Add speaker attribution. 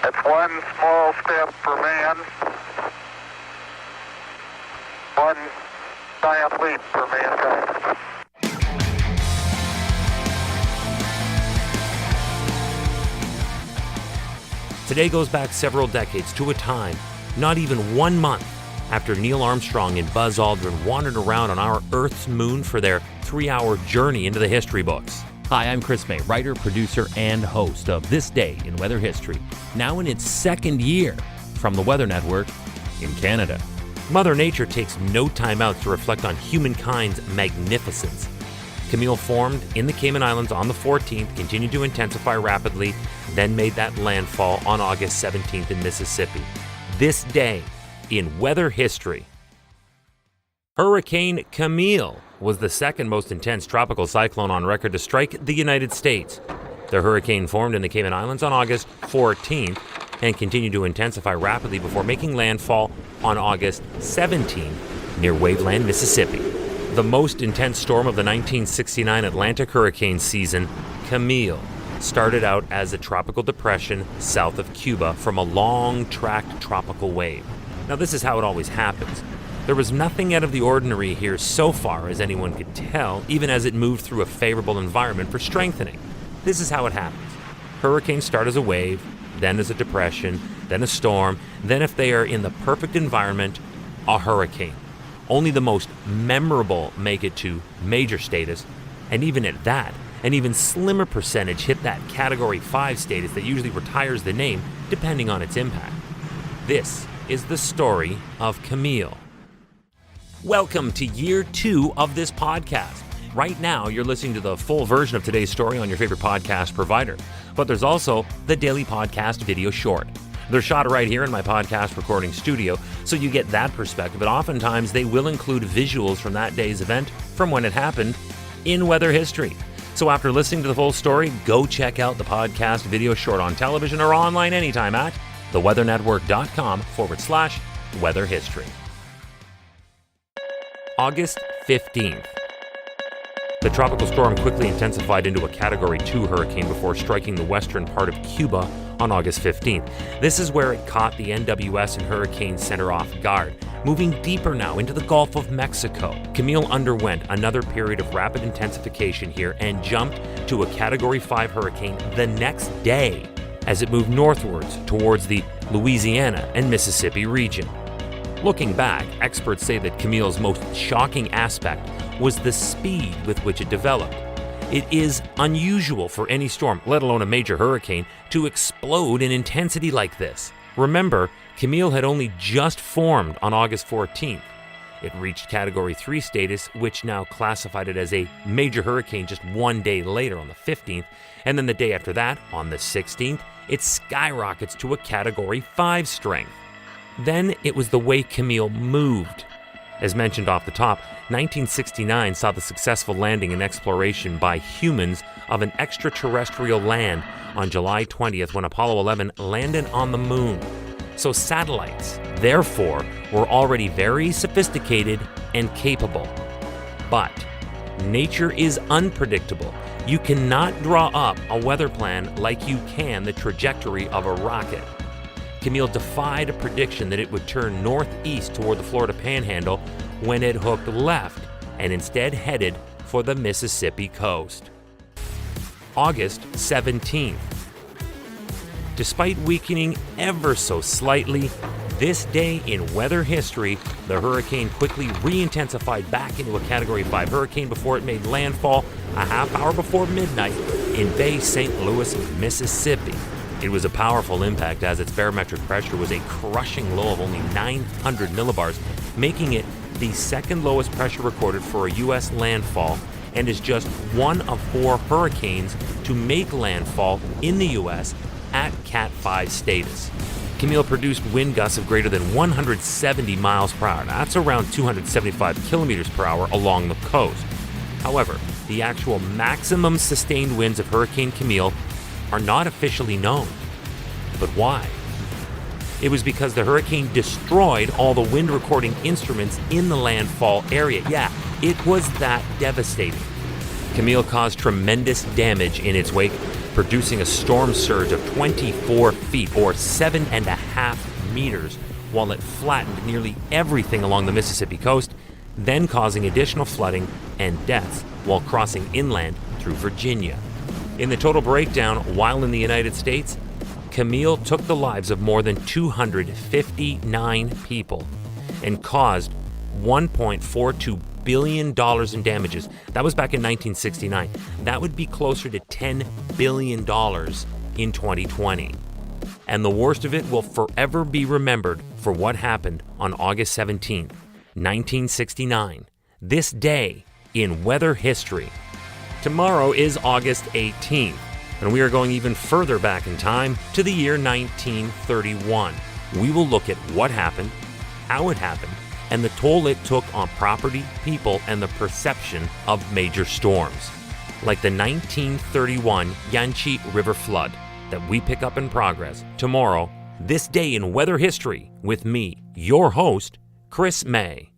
Speaker 1: It's one small step for man, one giant leap for mankind.
Speaker 2: Today goes back several decades to a time, not even 1 month, after Neil Armstrong and Buzz Aldrin wandered around on our Earth's moon for their 3-hour journey into the history books. Hi, I'm Chris May, writer, producer, and host of This Day in Weather History, now in its second year from the Weather Network in Canada. Mother Nature takes no time out to reflect on humankind's magnificence. Camille formed in the Cayman Islands on the 14th, continued to intensify rapidly, then made that landfall on August 17th in Mississippi. This day in weather history. Hurricane Camille was the second most intense tropical cyclone on record to strike the United States. The hurricane formed in the Cayman Islands on August 14th and continued to intensify rapidly before making landfall on August 17th near Waveland, Mississippi. The most intense storm of the 1969 Atlantic hurricane season, Camille, started out as a tropical depression south of Cuba from a long-tracked tropical wave. Now, this is how it always happens. There was nothing out of the ordinary here so far as anyone could tell, even as it moved through a favorable environment for strengthening. This is how it happens. Hurricanes start as a wave, then as a depression, then a storm, then if they are in the perfect environment, a hurricane. Only the most memorable make it to major status, and even at that, an even slimmer percentage hit that Category 5 status that usually retires the name depending on its impact. This is the story of Camille. Welcome to year 2 of this podcast. Right now, you're listening to the full version of today's story on your favorite podcast provider, but there's also the daily podcast video short. They're shot right here in my podcast recording studio, so you get that perspective, but oftentimes they will include visuals from that day's event from when it happened in weather history. So after listening to the full story, go check out the podcast video short on television or online anytime at theweathernetwork.com/weather history. August 15th. The tropical storm quickly intensified into a Category 2 hurricane before striking the western part of Cuba on August 15th. This is where it caught the NWS and Hurricane Center off guard, moving deeper now into the Gulf of Mexico. Camille underwent another period of rapid intensification here and jumped to a Category 5 hurricane the next day as it moved northwards towards the Louisiana and Mississippi region. Looking back, experts say that Camille's most shocking aspect was the speed with which it developed. It is unusual for any storm, let alone a major hurricane, to explode in intensity like this. Remember, Camille had only just formed on August 14th. It reached Category 3 status, which now classified it as a major hurricane just 1 day later on the 15th, and then the day after that, on the 16th, it skyrockets to a Category 5 strength. Then it was the way Camille moved. As mentioned off the top, 1969 saw the successful landing and exploration by humans of an extraterrestrial land on July 20th when Apollo 11 landed on the moon. So satellites, therefore, were already very sophisticated and capable. But nature is unpredictable. You cannot draw up a weather plan like you can the trajectory of a rocket. Camille defied a prediction that it would turn northeast toward the Florida Panhandle when it hooked left and instead headed for the Mississippi coast. August 17th. Despite weakening ever so slightly, this day in weather history, the hurricane quickly re-intensified back into a Category 5 hurricane before it made landfall a half hour before midnight in Bay St. Louis, Mississippi. It was a powerful impact as its barometric pressure was a crushing low of only 900 millibars, making it the second lowest pressure recorded for a U.S. landfall and is just one of 4 hurricanes to make landfall in the U.S. at Cat 5 status. Camille produced wind gusts of greater than 170 miles per hour. Now, that's around 275 kilometers per hour along the coast. However, the actual maximum sustained winds of Hurricane Camille are not officially known. But why? It was because the hurricane destroyed all the wind recording instruments in the landfall area. Yeah, it was that devastating. Camille caused tremendous damage in its wake, producing a storm surge of 24 feet or 7.5 meters, while it flattened nearly everything along the Mississippi coast, then causing additional flooding and deaths while crossing inland through Virginia. In the total breakdown, while in the United States, Camille took the lives of more than 259 people and caused $1.42 billion in damages. That was back in 1969. That would be closer to $10 billion in 2020. And the worst of it will forever be remembered for what happened on August 17th, 1969. This day in weather history. Tomorrow is August 18th. And we are going even further back in time to the year 1931. We will look at what happened, how it happened, and the toll it took on property, people, and the perception of major storms, like the 1931 Yanchi River flood that we pick up in progress tomorrow, this day in weather history, with me, your host, Chris May.